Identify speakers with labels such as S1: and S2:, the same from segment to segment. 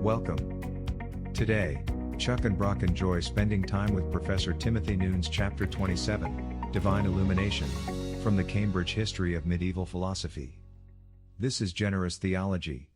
S1: Welcome. Today, Chuck and Brock enjoy spending time with Professor Timothy Noone's Chapter 27, Divine Illumination, from the Cambridge History of Medieval Philosophy. This is Generous Theology.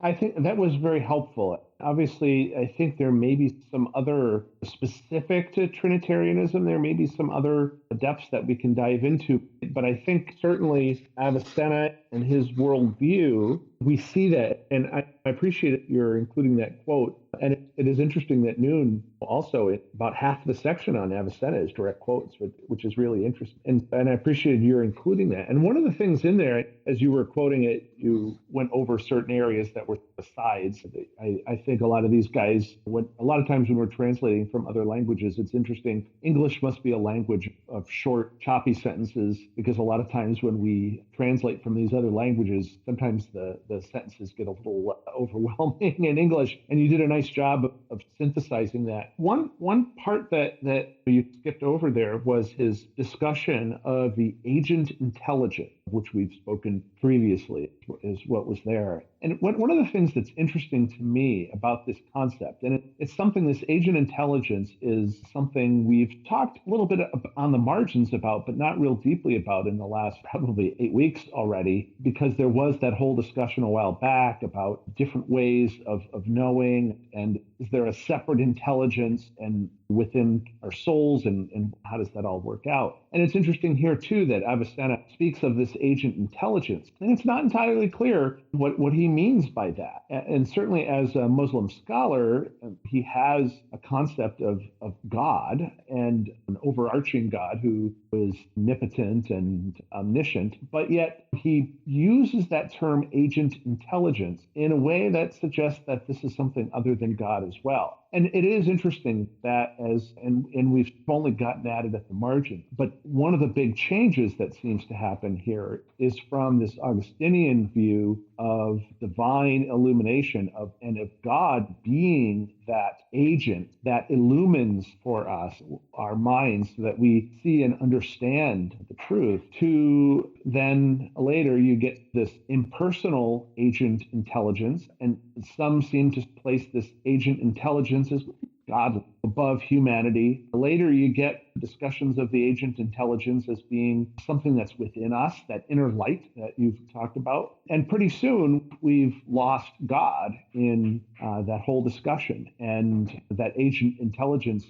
S2: I think that was very helpful. Obviously, I think there may be some other specific to Trinitarianism. There may be some other depths that we can dive into. But I think certainly Avicenna and his worldview, we see that. And I appreciate your including that quote. And it is interesting that Noone also, about half the section on Avicenna is direct quotes, which is really interesting. And I appreciated your including that. And one of the things in there, as you were quoting it, you went over certain areas that were asides. I think a lot of these guys, a lot of times when we're translating from other languages, it's interesting. English must be a language of short, choppy sentences, because a lot of times when we translate from these other languages, sometimes the sentences get a little overwhelming in English. And you did a nice job of synthesizing that. One part that you skipped over there was his discussion of the agent intelligence, which we've spoken previously, is what was there. And one of the things that's interesting to me about this concept, and it's something, this agent intelligence is something we've talked a little bit on the margins about, but not real deeply about in the last probably 8 weeks already, because there was that whole discussion a while back about different ways of knowing, and is there a separate intelligence and within our souls, and how does that all work out? And it's interesting here too that Avicenna speaks of this agent intelligence, and it's not entirely clear what he means by that. And certainly as a Muslim scholar, he has a concept of God, and an overarching God who is omnipotent and omniscient, but yet he uses that term agent intelligence in a way that suggests that this is something other than God as well. And it is interesting that and we've only gotten at it at the margin, but one of the big changes that seems to happen here is from this Augustinian view of divine illumination and of God being that agent that illumines for us our minds so that we see and understand the truth, to then later you get this impersonal agent intelligence, and some seem to place this agent intelligence as God above humanity. Later, you get discussions of the agent intelligence as being something that's within us, that inner light that you've talked about. And pretty soon, we've lost God in that whole discussion. And that agent intelligence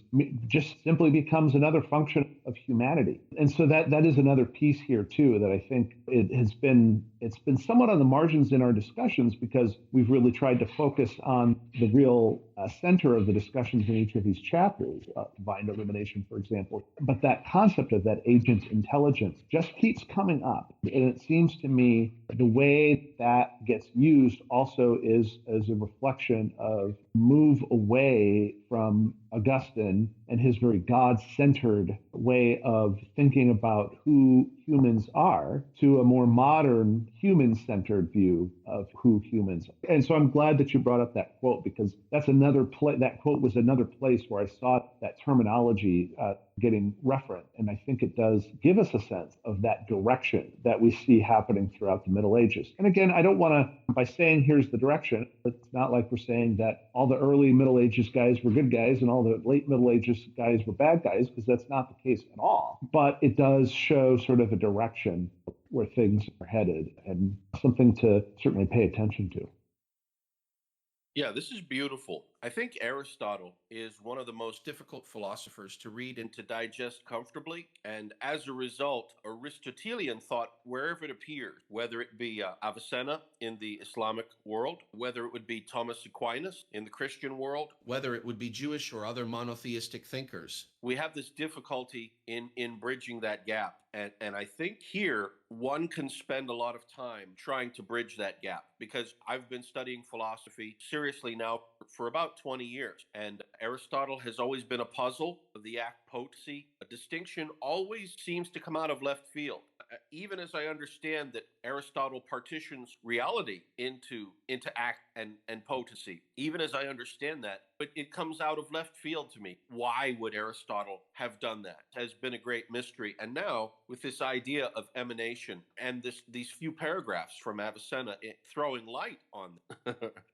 S2: just simply becomes another function of humanity. And so that is another piece here, too, that I think it's been somewhat on the margins in our discussions, because we've really tried to focus on the real center of the discussions in each of these chapters, divine illumination, for example. But that concept of that agent intelligence just keeps coming up. And it seems to me the way that gets used also is as a reflection of move away from Augustine and his very God-centered way of thinking about who humans are, to a more modern human-centered view of who humans are. And so I'm glad that you brought up that quote, because that's another that quote was another place where I saw that terminology getting referenced. And I think it does give us a sense of that direction that we see happening throughout the Middle Ages. And again, I don't want to, by saying here's the direction, it's not like we're saying that all the early Middle Ages guys were good guys and all the late Middle Ages guys were bad guys, because that's not the case at all. But it does show sort of a direction where things are headed, and something to certainly pay attention to.
S3: Yeah, this is beautiful. I think Aristotle is one of the most difficult philosophers to read and to digest comfortably. And as a result, Aristotelian thought, wherever it appears, whether it be Avicenna in the Islamic world, whether it would be Thomas Aquinas in the Christian world, whether it would be Jewish or other monotheistic thinkers, we have this difficulty in bridging that gap. And I think here one can spend a lot of time trying to bridge that gap, because I've been studying philosophy seriously now for about 20 years. And Aristotle has always been a puzzle. The act potency, a distinction always seems to come out of left field. Even as I understand that Aristotle partitions reality into act and potency, even as I understand that, but it comes out of left field to me. Why would Aristotle have done that? It has been a great mystery. And now, with this idea of emanation and these few paragraphs from Avicenna throwing light on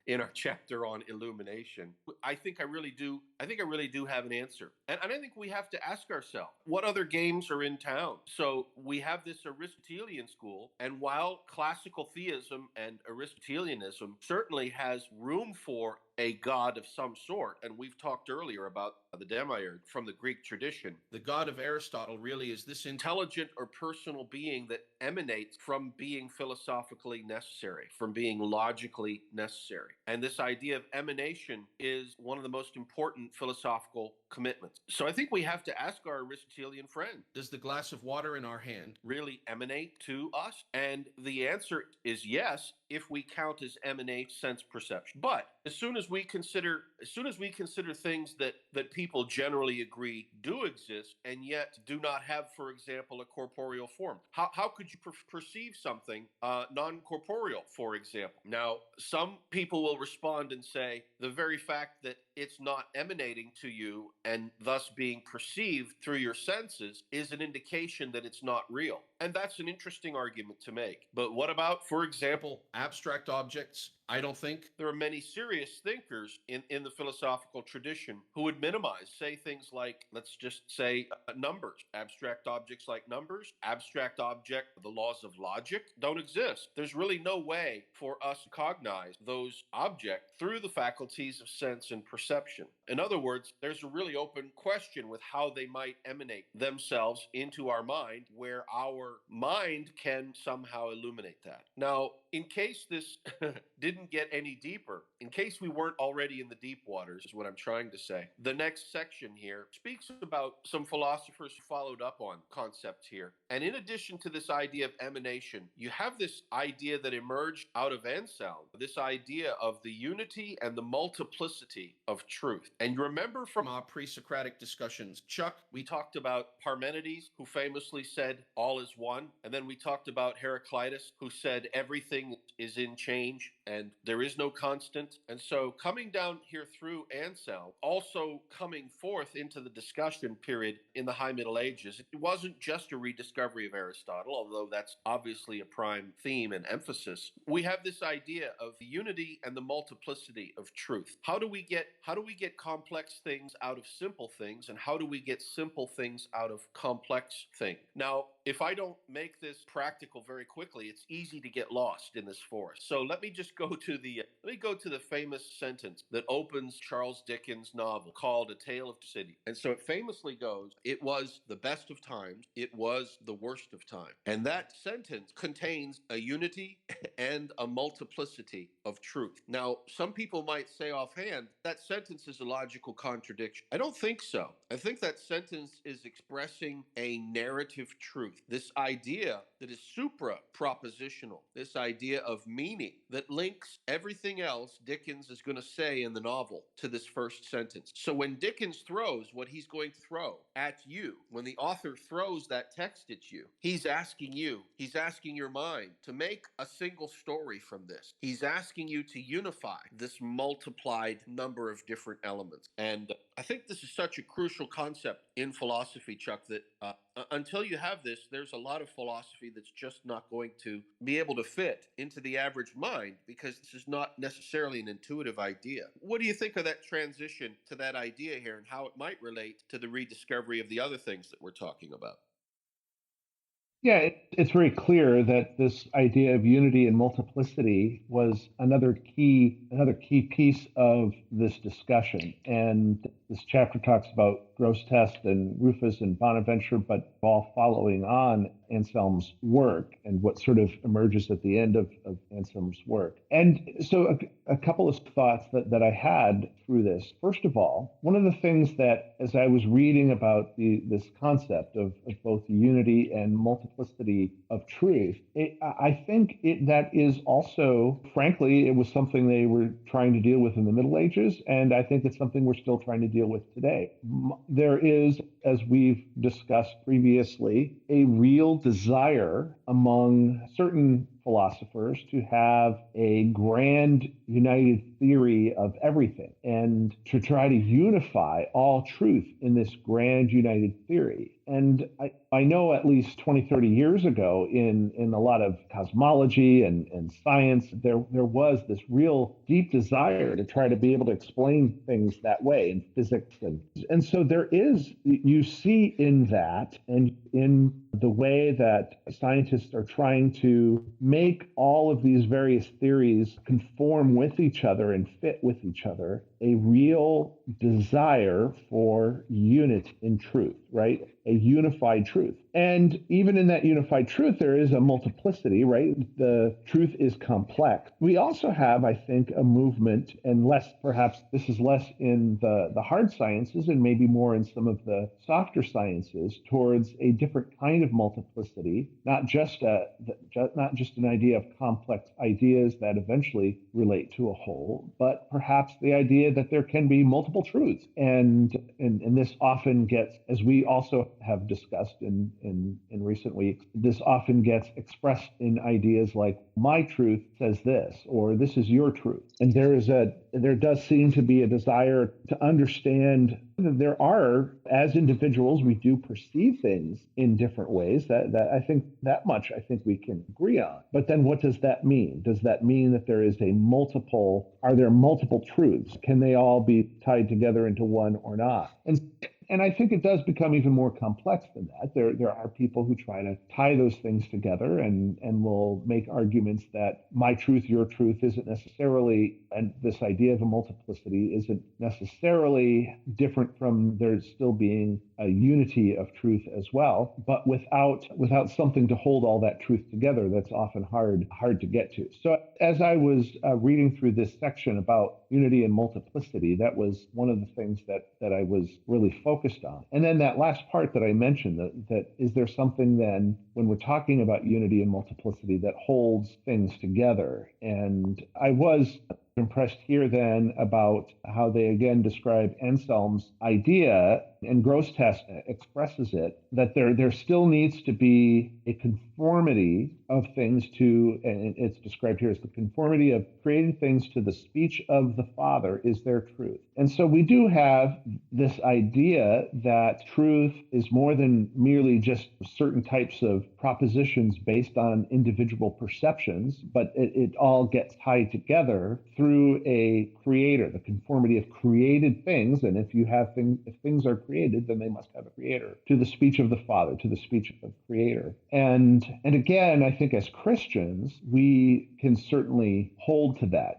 S3: in our chapter on illumination, I think I really do. I think I really do have an answer, and I think we have to ask ourselves what other games are in town. So we have this Aristotelian school, and while classical theism and Aristotelianism certainly has room for a god of some sort, and we've talked earlier about the demiurge from the Greek tradition, the god of Aristotle really is this intelligent or personal being that emanates from being philosophically necessary, from being logically necessary. And this idea of emanation is one of the most important philosophical commitments. So I think we have to ask our Aristotelian friend, does the glass of water in our hand really emanate to us? And the answer is yes, if we count as emanate sense perception. But as soon as we consider things that people generally agree do exist and yet do not have, for example, a corporeal form, how could you perceive something non-corporeal, for example? Now, some people will respond and say the very fact that it's not emanating to you and thus being perceived through your senses is an indication that it's not real. And that's an interesting argument to make. But what about, for example, abstract objects? I don't think there are many serious thinkers in the philosophical tradition who would minimize, say things like, let's just say numbers, abstract objects like numbers, abstract object, the laws of logic don't exist. There's really no way for us to cognize those objects through the faculties of sense and perception. In other words, there's a really open question with how they might emanate themselves into our mind, where our mind can somehow illuminate that. Now, in case this didn't get any deeper, in case we weren't already in the deep waters, is what I'm trying to say, the next section here speaks about some philosophers who followed up on concepts here. And in addition to this idea of emanation, you have this idea that emerged out of Anselm, this idea of the unity and the multiplicity of truth. And you remember from our pre-Socratic discussions, Chuck, we talked about Parmenides, who famously said, all is one. And then we talked about Heraclitus, who said everything is in change and there is no constant. And so coming down here through Anselm, also coming forth into the discussion period in the High Middle Ages, it wasn't just a rediscovery of Aristotle, although that's obviously a prime theme and emphasis. We have this idea of the unity and the multiplicity of truth. How do we get complex things out of simple things, and how do we get simple things out of complex things? Now, if I don't make this practical very quickly, it's easy to get lost in this forest. So let me go to the famous sentence that opens Charles Dickens' novel called A Tale of City. And so it famously goes, it was the best of times, it was the worst of time. And that sentence contains a unity and a multiplicity of truth. Now, some people might say offhand, that sentence is a logical contradiction. I don't think so. I think that sentence is expressing a narrative truth. This idea that is supra-propositional, this idea of meaning that links everything else Dickens is going to say in the novel to this first sentence. So when Dickens throws what he's going to throw at you, when the author throws that text at you, he's asking your mind to make a single story from this. He's asking you to unify this multiplied number of different elements. And I think this is such a crucial concept in philosophy, Chuck, that until you have this, there's a lot of philosophy that's just not going to be able to fit into the average mind, because this is not necessarily an intuitive idea. What do you think of that transition to that idea here, and how it might relate to the rediscovery of the other things that we're talking about?
S2: Yeah, it's very clear that this idea of unity and multiplicity was another key piece of this discussion. And this chapter talks about Grosseteste and Rufus and Bonaventure, but all following on Anselm's work and what sort of emerges at the end of Anselm's work. And so a couple of thoughts that I had through this. First of all, one of the things that, as I was reading about this concept of both unity and multiplicity of truth, I think that is also, frankly, it was something they were trying to deal with in the Middle Ages, and I think it's something we're still trying to deal with today. There is, as we've discussed previously, a real desire among certain philosophers to have a grand united theory of everything and to try to unify all truth in this grand united theory. And I know at least 20, 30 years ago in a lot of cosmology and science, there was this real deep desire to try to be able to explain things that way in physics. And so there is, you see in that and in the way that scientists are trying to make all of these various theories conform with each other and fit with each other, a real desire for unity in truth, right? A unified truth. And even in that unified truth, there is a multiplicity, right? The truth is complex. We also have, I think, a movement, and less, perhaps this is less in the hard sciences and maybe more in some of the softer sciences, towards a different kind of multiplicity, not just an idea of complex ideas that eventually relate to a whole, but perhaps the idea that there can be multiple truths. And this often gets, as we also have discussed in recent weeks, this often gets expressed in ideas like, my truth says this, or this is your truth. And there does seem to be a desire to understand that there are, as individuals, we do perceive things in different ways. That I think that much I think we can agree on. But then what does that mean? Does that mean that there is are there multiple truths? Can they all be tied together into one or not? And I think it does become even more complex than that. There are people who try to tie those things together and will make arguments that my truth, your truth isn't necessarily, and this idea of a multiplicity isn't necessarily different from there still being a unity of truth as well, but without something to hold all that truth together, that's often hard to get to. So as I was reading through this section about unity and multiplicity, that was one of the things that I was really focused on. And then that last part that I mentioned, that is there something then when we're talking about unity and multiplicity that holds things together? And I was impressed here then about how they again describe Anselm's idea, and Grosseteste expresses it, that there still needs to be a conformity of things to, and it's described here as the conformity of creating things to the speech of the Father is their truth. And so we do have this idea that truth is more than merely just certain types of propositions based on individual perceptions, but it all gets tied together through a creator, the conformity of created things. And if things are created, then they must have a creator, to the speech of the Father, to the speech of the creator. And again, I think as Christians, we can certainly hold to that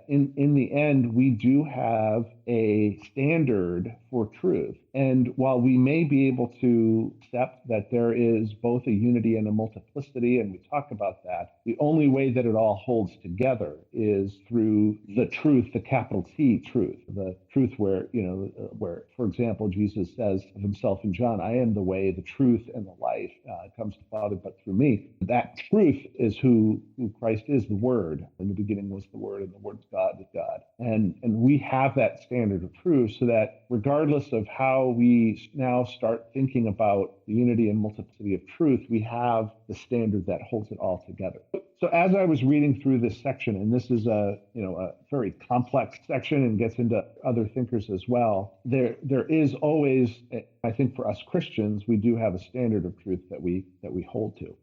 S2: in the end, we do have a standard for truth. And while we may be able to accept that there is both a unity and a multiplicity, and we talk about that, the only way that it all holds together is through the truth, the capital T truth, the truth where, for example, Jesus says of himself in John, I am the way, the truth, and the life. It comes to the Father but through me. That truth is who Christ is, the Word. In the beginning was the Word, and the Word was God with God. And we have that standard of truth, so that regardless of how we now start thinking about the unity and multiplicity of truth, we have the standard that holds it all together. So as I was reading through this section, and this is a very complex section and gets into other thinkers as well, there is always, I think for us Christians, we do have a standard of truth that we hold to.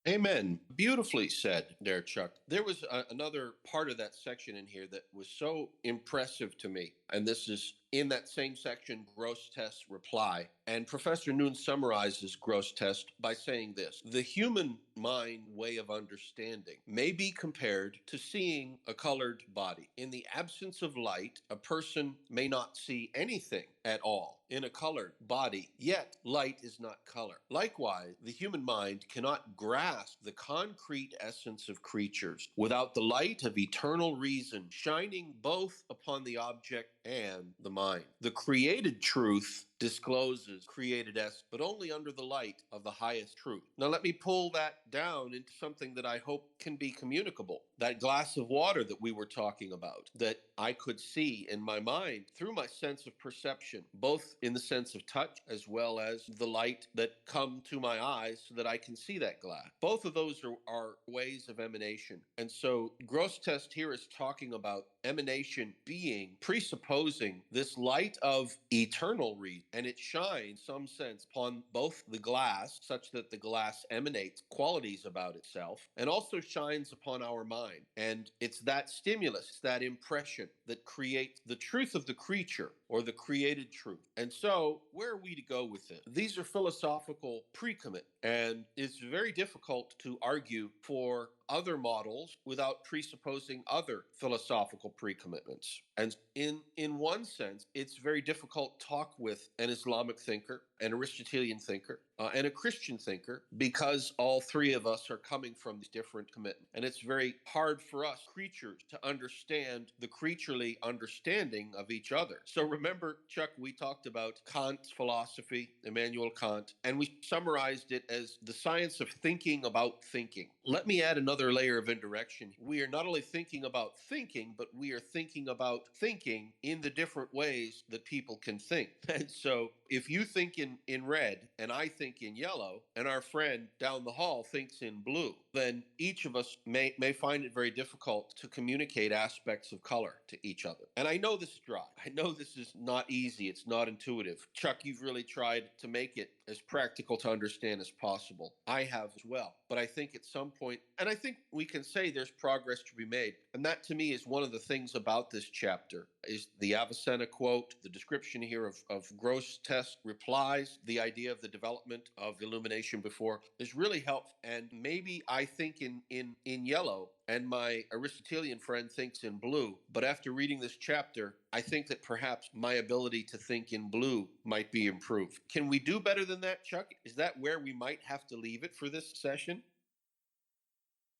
S3: Amen. Beautifully said there, Chuck. There was another part of that section in here that was so impressive to me. And this is in that same section, Grosseteste's reply. And Professor Noone summarizes Grosseteste by saying this: the human mind way of understanding may be compared to seeing a colored body. In the absence of light, a person may not see anything at all in a colored body, yet light is not color. Likewise, the human mind cannot grasp the concrete essence of creatures without the light of eternal reason shining both upon the object and the mind. The created truth discloses created essence, but only under the light of the highest truth. Now, let me pull that down into something that I hope can be communicable. That glass of water that we were talking about, that I could see in my mind through my sense of perception, both in the sense of touch as well as the light that come to my eyes so that I can see that glass. Both of those are ways of emanation. And so Grosseteste here is talking about emanation being presupposing this light of eternal reason, and it shines some sense upon both the glass such that the glass emanates qualities about itself, and also shines upon our mind. And it's that stimulus, it's that impression that creates the truth of the creature or the created truth. And so where are we to go with it? These are philosophical pre-commit, and it's very difficult to argue for other models without presupposing other philosophical pre-commitments. And in one sense, it's very difficult to talk with an Islamic thinker, an Aristotelian thinker, and a Christian thinker, because all three of us are coming from these different commitments. And it's very hard for us creatures to understand the creaturely understanding of each other. So remember, Chuck, we talked about Kant's philosophy, Immanuel Kant, and we summarized it as the science of thinking about thinking. Let me add another layer of indirection. We are not only thinking about thinking, but we are thinking about thinking in the different ways that people can think. And so if you think in red and I think in yellow, and our friend down the hall thinks in blue, then each of us may find it very difficult to communicate aspects of color to each other. And I know this is dry. I know this is not easy. It's not intuitive. Chuck, you've really tried to make it as practical to understand as possible. I have as well. But I think at some point, and I think we can say there's progress to be made. And that to me is one of the things about this chapter is the Avicenna quote, the description here of Grosseteste replies, the idea of the development of illumination before is really helpful. And maybe I think in yellow and my Aristotelian friend thinks in blue. But after reading this chapter, I think that perhaps my ability to think in blue might be improved. Can we do better than that, Chuck? Is that where we might have to leave it for this session?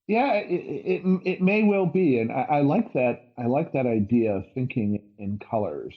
S2: Yeah, it may well be, and I like that. I like that idea of thinking in colors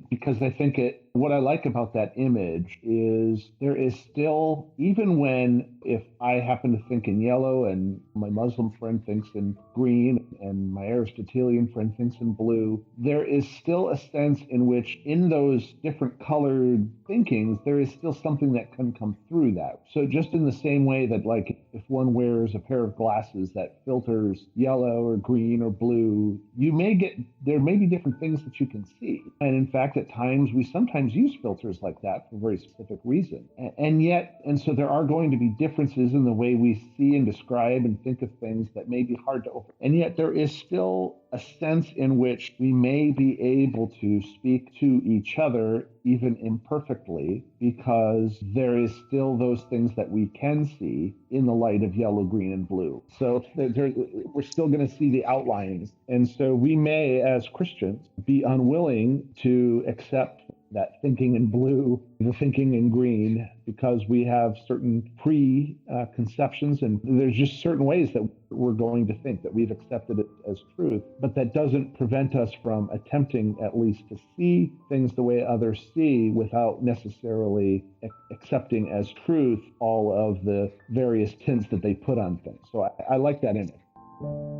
S2: because I think it. What I like about that image is there is still, even when if I happen to think in yellow and my Muslim friend thinks in green and my Aristotelian friend thinks in blue, there is still a sense in which in those different colored thinkings, there is still something that can come through that. So just in the same way that like if one wears a pair of glasses that filters yellow or green or blue, there may be different things that you can see. And in fact, at times we sometimes use filters like that for very specific reasons. And so there are going to be differences in the way we see and describe and think of things that may be hard to open. And yet there is still a sense in which we may be able to speak to each other even imperfectly, because there is still those things that we can see in the light of yellow, green, and blue. So we're still going to see the outlines. And so we may, as Christians, be unwilling to accept that thinking in blue, the thinking in green, because we have certain preconceptions, and there's just certain ways that we're going to think that we've accepted it as truth. But that doesn't prevent us from attempting at least to see things the way others see without necessarily accepting as truth all of the various tints that they put on things. So I like that image.